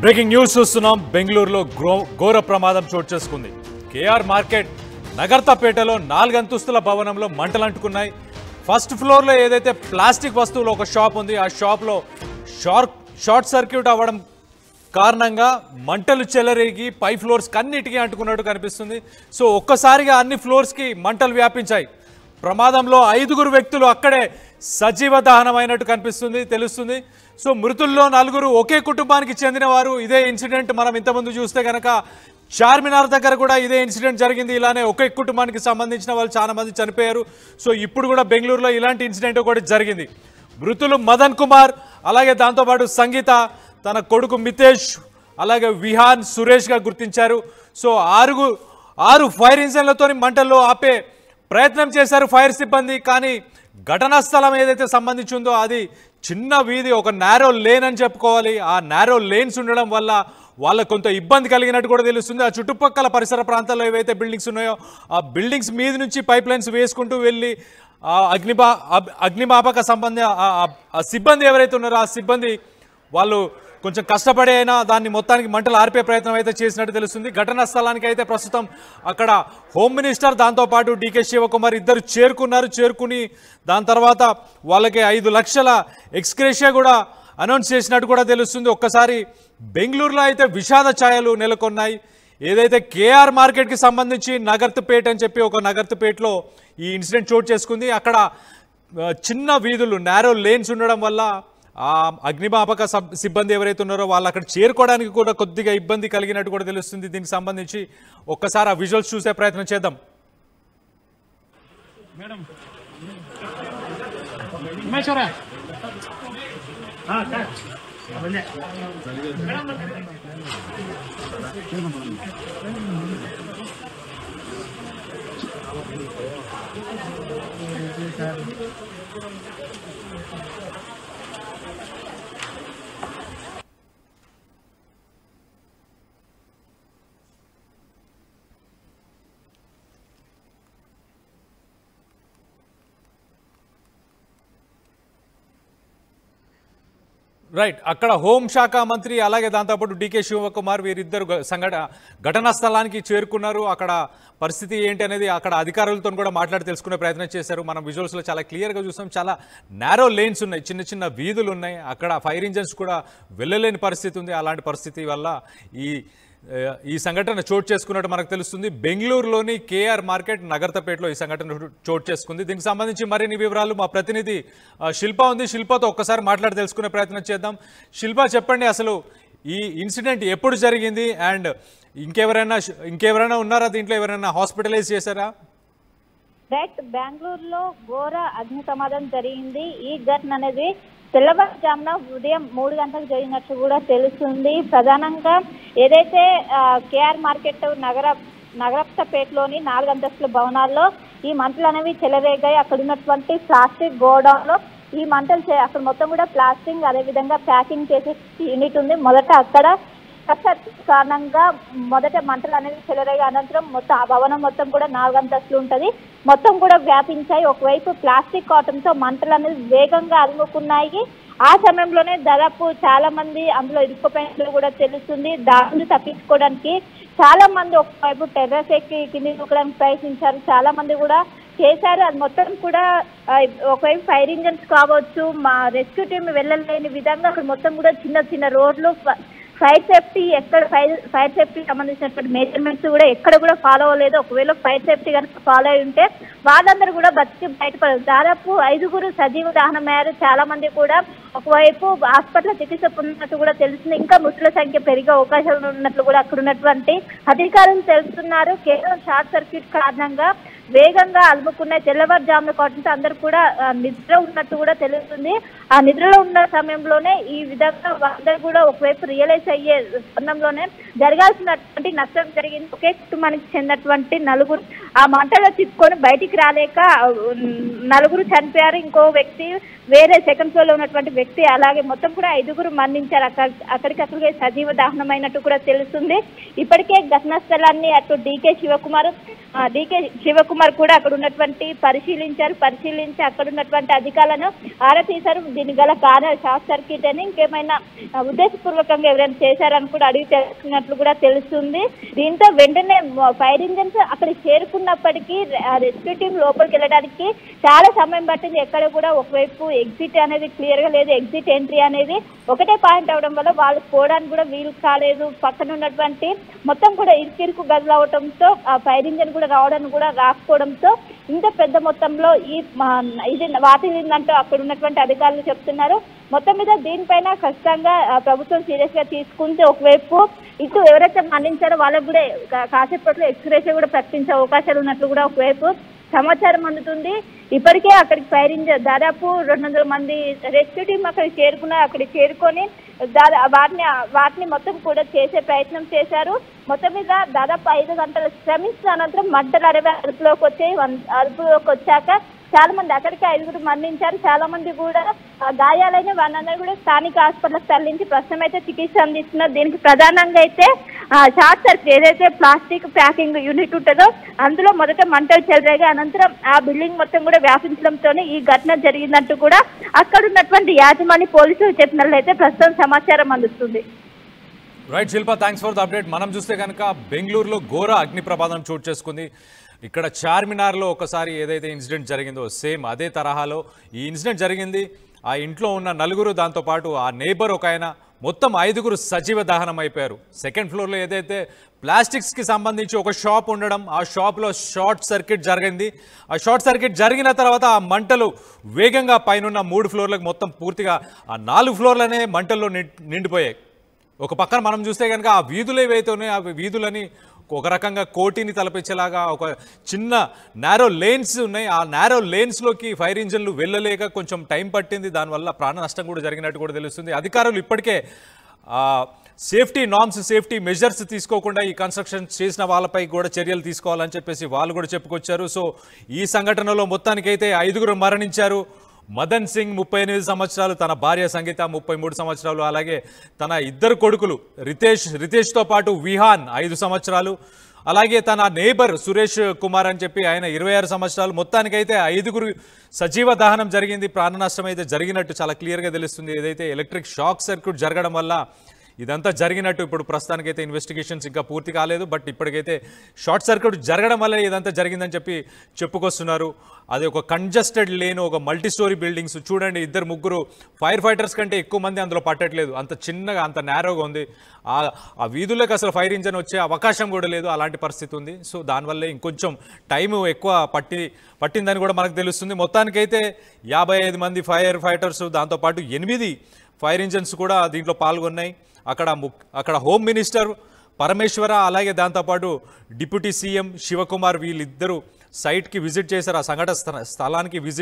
Breaking news చూస్తున్నాం. బెంగళూరులో ఘోర ప్రమాదం చోటు చేసుకుంది. కేఆర్ మార్కెట్ నగర్తపేటలో 4 అంతస్తుల భవనంలో మంటలు అంటుకున్నాయి. ఫస్ట్ ఫ్లోర్లో ఏదైతే ప్లాస్టిక్ వస్తువులు ఒక షాప్ ఉంది, ఆ షాప్లో షార్ట్ సర్క్యూట్ అవ్వడం కారణంగా మంటలు చెలరేగి పై ఫ్లోర్స్కి అన్నిటికీ అంటుకున్నట్టు కనిపిస్తుంది. సో ఒక్కసారిగా అన్ని ఫ్లోర్స్కి మంటలు వ్యాపించాయి. ప్రమాదంలో 5 వ్యక్తులు అక్కడే సజీవ దహనమైనట్టు తెలుస్తుంది. సో మృతుల్లో 4 ఒకే కుటుంబానికి చెందిన వారు. ఇదే ఇన్సిడెంట్ మనం ఇంతకుముందు చూస్తే కనుక చార్మినార్ దగ్గర కూడా ఇదే ఇన్సిడెంట్ జరిగింది. ఇలానే ఒకే కుటుంబానికి సంబంధించిన వాళ్ళు చాలా మంది చనిపోయారు. సో ఇప్పుడు కూడా బెంగళూరులో ఇలాంటి ఇన్సిడెంట్ ఒకటి జరిగింది. మృతులు మదన్ కుమార్, అలాగే దాంతోపాటు సంగీత, తన కొడుకు మితేష్, అలాగే విహాన్, సురేష్గా గుర్తించారు. సో 6 ఫైర్ ఇంజన్లతో మంటల్లో ఆపే ప్రయత్నం చేశారు ఫైర్ సిబ్బంది. కానీ ఘటనా స్థలం ఏదైతే సంబంధించి ఉందో అది చిన్న వీధి, ఒక నేరో లేన్ అని చెప్పుకోవాలి. ఆ నేరో లేన్స్ ఉండడం వల్ల వాళ్ళకు కొంత ఇబ్బంది కలిగినట్టు కూడా తెలుస్తుంది. ఆ చుట్టుపక్కల పరిసర ప్రాంతాల్లో ఏవైతే బిల్డింగ్స్ ఉన్నాయో ఆ బిల్డింగ్స్ మీద నుంచి పైప్ లైన్స్ వేసుకుంటూ వెళ్ళి అగ్నిమాపక సిబ్బంది ఎవరైతే ఉన్నారో ఆ సిబ్బంది వాళ్ళు కొంచెం కష్టపడి అయినా దాన్ని మొత్తానికి మంటలు ఆర్పే ప్రయత్నం అయితే చేసినట్టు తెలుస్తుంది. ఘటనా స్థలానికి అయితే ప్రస్తుతం అక్కడ హోమ్ మినిస్టర్ దాంతోపాటు డీకే శివకుమార్ ఇద్దరు చేరుకుని దాని తర్వాత వాళ్ళకి 5 లక్షల ఎక్స్గ్రేషియా కూడా అనౌన్స్ చేసినట్టు కూడా తెలుస్తుంది. ఒక్కసారి బెంగళూరులో అయితే విషాద ఛాయలు నెలకొన్నాయి. ఏదైతే కేఆర్ మార్కెట్కి సంబంధించి నగర్తపేట అని చెప్పి ఒక నగర్తపేటలో ఈ ఇన్సిడెంట్ చోటు చేసుకుంది. అక్కడ చిన్న వీధులు, నేరో లేన్స్ ఉండడం వల్ల ఆ అగ్నిమాపక సిబ్బంది ఎవరైతే ఉన్నారో వాళ్ళు అక్కడ చేరుకోవడానికి కూడా కొద్దిగా ఇబ్బంది కలిగినట్టు కూడా తెలుస్తుంది. దీనికి సంబంధించి ఒక్కసారి ఆ విజువల్స్ చూసే ప్రయత్నం చేద్దాం. రైట్, అక్కడ హోంశాఖ మంత్రి అలాగే దాంతోపాటు డీకే శివకుమార్ వీరిద్దరు ఘటనా స్థలానికి చేరుకున్నారు. అక్కడ పరిస్థితి ఏంటి అనేది అక్కడ అధికారులతో కూడా మాట్లాడి తెలుసుకునే ప్రయత్నం చేశారు. మనం విజువల్స్లో చాలా క్లియర్గా చూసాం. చాలా నేరో లేన్స్ ఉన్నాయి, చిన్న వీధులు ఉన్నాయి. అక్కడ ఫైర్ ఇంజన్స్ కూడా వెళ్ళలేని పరిస్థితి ఉంది. అలాంటి పరిస్థితి వల్ల ఈ సంఘటన చోటు చేసుకున్నట్టు మనకు తెలుస్తుంది. బెంగళూరులోని కేఆర్ మార్కెట్ నగర్తపేటలో ఈ సంఘటన చోటు చేసుకుంది. దీనికి సంబంధించి మరిన్ని వివరాలు మా ప్రతినిధి శిల్ప ఉంది. శిల్పతో ఒక్కసారి మాట్లాడి తెలుసుకునే ప్రయత్నం చేద్దాం. శిల్ప, చెప్పండి, అసలు ఈ ఇన్సిడెంట్ ఎప్పుడు జరిగింది అండ్ ఇంకెవరైనా ఉన్నారా దీంట్లో? ఎవరైనా హాస్పిటలైజ్ చేశారా? బెంగళూరులో ఘోర అగ్ని ప్రమాదం జరిగింది. ఈ ఘటన అనేది తెల్లవారుజామున ఉదయం 3 గంటలకు జరిగినట్టు కూడా తెలుస్తుంది. ప్రధానంగా ఏదైతే కేఆర్ మార్కెట్ నగరపేటలోని 4 అంతస్తుల భవనాల్లో ఈ మంటలు అనేవి చెలరేగాయి. అక్కడ ఉన్నటువంటి ప్లాస్టిక్ గోడౌన్లో ఈ మంటలు అక్కడ మొత్తం కూడా ప్లాస్టిక్, అదేవిధంగా ప్యాకింగ్ చేసే యూనిట్ ఉంది. మొదట అక్కడ కారణంగా మొదట మంటలు అనేవి చెలరేగా అనంతరం మొత్తం ఆ భవనం మొత్తం కూడా 4 అంతస్తులు ఉంటుంది, మొత్తం కూడా వ్యాపించాయి. ఒకవైపు ప్లాస్టిక్ కాటన్ తో మంటలు అనేది వేగంగా అలుముకున్నాయి. ఆ సమయంలోనే దాదాపు చాలా మంది అందులో ఇరుక్కుపోయినట్లు కూడా తెలుస్తుంది. దాన్ని తప్పించుకోవడానికి చాలా మంది ఒకవైపు టెర్రస్ ఎక్కి కింది దూకడానికి ప్రయత్నించారు, చాలా మంది కూడా చేశారు. అది మొత్తం కూడా ఒకవైపు ఫైర్ ఇంజన్స్ కావచ్చు, మా రెస్క్యూ టీం వెళ్ళలేని విధంగా అక్కడ మొత్తం కూడా చిన్న రోడ్లు, ఫైర్ సేఫ్టీ ఫైర్ సేఫ్టీ సంబంధించినటువంటి మెజర్మెంట్స్ కూడా ఎక్కడ కూడా ఫాలో అవ్వలేదు. ఒకవేళ ఫైర్ సేఫ్టీ కనుక ఫాలో అయి ఉంటే వాళ్ళందరూ కూడా బతికి బయటపడదు. దాదాపు 5 సజీవ దహనమయ్యారు. చాలా మంది కూడా ఒకవైపు హాస్పిటల్ చికిత్స పొందినట్టు కూడా తెలుస్తుంది. ఇంకా మృతుల సంఖ్య పెరిగే అవకాశాలు ఉన్నట్లు కూడా అక్కడ ఉన్నటువంటి అధికారులు తెలుస్తున్నారు. కేవలం షార్ట్ సర్క్యూట్ కారణంగా వేగంగా అలుముకున్న తెల్లవారుజామున కావడంతో అందరూ కూడా నిద్ర ఉన్నట్టు కూడా తెలుస్తుంది. ఆ నిద్రలో ఉన్న సమయంలోనే ఈ విధంగా అందరూ కూడా ఒకవైపు రియలైజ్ అయ్యే సమయంలోనే జరగాల్సినటువంటి నష్టం జరిగింది. ఒకే కుటుంబానికి చెందినటువంటి 4 ఆ మంటలో చిక్కుకొని బయటికి రాలేక 4 చనిపోయారు. ఇంకో వ్యక్తి వేరే సెకండ్ ఫ్లోర్ లో ఉన్నటువంటి వ్యక్తి అలాగే మొత్తం కూడా 5గురు మరణించారు. అక్కడికక్కడికే సజీవ దహనమైనట్టు కూడా తెలుస్తుంది. ఇప్పటికే ఘటనా స్థలాన్ని అటు డీకే శివకుమార్ కూడా అక్కడ ఉన్నటువంటి పరిశీలించి అక్కడ ఉన్నటువంటి అధికారులను ఆరా తీశారు. దీని గల కారణాలు షార్ట్ సర్క్యూట్ అని ఇంకేమైనా ఉద్దేశపూర్వకంగా ఎవరైనా చేశారని కూడా అడిగి తెలుసుకున్నట్లు కూడా తెలుస్తుంది. దీంతో వెంటనే ఫైర్ ఇంజన్స్ అక్కడికి చేరుకున్నప్పటికీ రెస్క్యూ టీం లోపలికి వెళ్ళడానికి చాలా సమయం పట్టింది. ఎక్కడ కూడా ఒకవైపు ఎగ్జిట్ అనేది క్లియర్ గా లేదు, ఎగ్జిట్ ఎంట్రీ అనేది ఒకటే పాయింట్ అవడం వల్ల వాళ్ళు పోవడానికి కూడా వీలు కాలేదు. పక్కన ఉన్నటువంటి మొత్తం కూడా ఇరుకు గదులు అవడంతో ఆ ఫైర్ ఇంజన్ కూడా రావడానికి కూడా రాకపోవడంతో ఇంత పెద్ద మొత్తంలో ఇది వాటిల్లిందంటూ అక్కడ ఉన్నటువంటి అధికారులు చెప్తున్నారు. మొత్తం మీద దీనిపైన ఖచ్చితంగా ప్రభుత్వం సీరియస్ గా తీసుకుంటే ఒకవైపు ఇటు ఎవరైతే మరణించారో వాళ్ళకు కూడా కాసేపట్లో ఎక్స్గ్రేషియా కూడా ప్రకటించే అవకాశాలు ఉన్నట్లు కూడా ఒకవైపు సమాచారం అందుతుంది. ఇప్పటికే అక్కడికి ఫైర్ ఇంజన్ దాదాపు 200 మంది రెస్క్యూ టీం అక్కడికి చేరుకొని వాటిని మొత్తం కూడా చేసే ప్రయత్నం చేశారు. మొత్తం మీద దాదాపు 5 గంటలు శ్రమించిన అనంతరం మంటలు అదుపులోకి వచ్చాక చాలా మంది అక్కడికి 5గురు మరణించారు. చాలా మంది కూడా గాయాలైన వాళ్ళందరూ కూడా స్థానిక హాస్పిటల్కి తరలించి ప్రస్తుతం అయితే చికిత్స అందిస్తున్నారు. దీనికి ప్రధానంగా అయితే షార్ట్ సర్క్యూట్ ఏదైతే ప్లాస్టిక్ ప్యాకింగ్ యూనిట్ ఉంటుందో అందులో మొదట మంటలు చెలరేగా అనంతరం ఆ బిల్డింగ్ మొత్తం కూడా వ్యాపించడంతోనే ఈ ఘటన జరిగిందంటూ కూడా అక్కడ ఉన్నటువంటి యాజమాన్య పోలీసులు చెప్పినట్లయితే ప్రస్తుతం సమాచారం అందుతుంది. Right Shilpa, thanks for the update. మనం చూస్తే కనుక బెంగళూరులో ఘోర అగ్ని ప్రమాదం చోటు చేసుకుంది. ఇక్కడ చార్మినార్లో ఒకసారి ఏదైతే ఇన్సిడెంట్ జరిగిందో సేమ్ అదే తరహాలో ఈ ఇన్సిడెంట్ జరిగింది. ఆ ఇంట్లో ఉన్న 4గురు, దాంతోపాటు ఆ నేబర్ ఒక ఆయన, మొత్తం 5గురు సజీవ దహనం అయిపోయారు. సెకండ్ ఫ్లోర్లో ఏదైతే ప్లాస్టిక్స్కి సంబంధించి ఒక షాప్ ఉండడం, ఆ షాప్లో షార్ట్ సర్క్యూట్ జరిగింది. ఆ షార్ట్ సర్క్యూట్ జరిగిన తర్వాత ఆ మంటలు వేగంగా పైన 3 ఫ్లోర్లకు మొత్తం పూర్తిగా ఆ 4 ఫ్లోర్లనే మంటల్లో నిండిపోయాయి. ఒక పక్కన మనం చూస్తే కనుక ఆ వీధులు ఏవైతే ఉన్నాయో ఆ వీధులని ఒక రకంగా కోటిని తలపించేలాగా ఒక చిన్న నేరో లేన్స్ ఉన్నాయి. ఆ నేరో లేన్స్లోకి ఫైర్ ఇంజన్లు వెళ్ళలేక కొంచెం టైం పట్టింది. దానివల్ల ప్రాణ నష్టం కూడా జరిగినట్టు కూడా తెలుస్తుంది. అధికారులు ఇప్పటికే సేఫ్టీ నార్మ్స్, సేఫ్టీ మెజర్స్ తీసుకోకుండా ఈ కన్స్ట్రక్షన్ చేసిన వాళ్ళపై కూడా చర్యలు తీసుకోవాలని చెప్పేసి వాళ్ళు కూడా చెప్పుకొచ్చారు. సో ఈ సంఘటనలో మొత్తానికైతే 5గురు మరణించారు. మదన్ సింగ్ 38 సంవత్సరాలు, తన భార్య సంగీత 33 సంవత్సరాలు, అలాగే తన 2 కొడుకులు రితేష్తో పాటు విహాన్ 5 సంవత్సరాలు, అలాగే తన నేబర్ సురేష్ కుమార్ అని చెప్పి ఆయన 26 సంవత్సరాలు. మొత్తానికైతే 5గురు సజీవ దహనం జరిగింది. ప్రాణ నష్టం అయితే జరిగినట్టు చాలా క్లియర్గా తెలుస్తుంది. ఏదైతే ఎలక్ట్రిక్ షాక్ సర్క్యూట్ జరగడం వల్ల ఇదంతా జరిగినట్టు ఇప్పుడు ప్రస్తుతానికైతే ఇన్వెస్టిగేషన్స్ ఇంకా పూర్తి కాలేదు. బట్ ఇప్పటికైతే షార్ట్ సర్క్యూట్ జరగడం వల్ల ఇదంతా జరిగిందని చెప్పి చెప్పుకొస్తున్నారు. అది ఒక కంజెస్టెడ్ లేన్, ఒక మల్టీ స్టోరీ బిల్డింగ్స్ చూడండి. 2-3 ఫైర్ ఫైటర్స్ కంటే ఎక్కువ మంది అందులో పట్టట్లేదు. అంత చిన్నగా, అంత నేరోగా ఉంది. ఆ వీధులకు అసలు ఫైర్ ఇంజన్ వచ్చే అవకాశం కూడా లేదు. అలాంటి పరిస్థితి ఉంది. సో దానివల్లే ఇంకొంచెం టైం ఎక్కువ పట్టిందని కూడా మనకు తెలుస్తుంది. మొత్తానికైతే 55 మంది ఫైర్ ఫైటర్స్, దాంతోపాటు 8 ఫైర్ ఇంజన్స్ కూడా దీంట్లో పాల్గొన్నాయి. అక్కడ హోమ్ మినిస్టర్ పరమేశ్వర, అలాగే దాంతోపాటు డిప్యూటీ సీఎం శివకుమార్ వీళ్ళిద్దరూ సైట్కి విజిట్ చేశారు. ఆ సంఘటన స్థలానికి విజిట్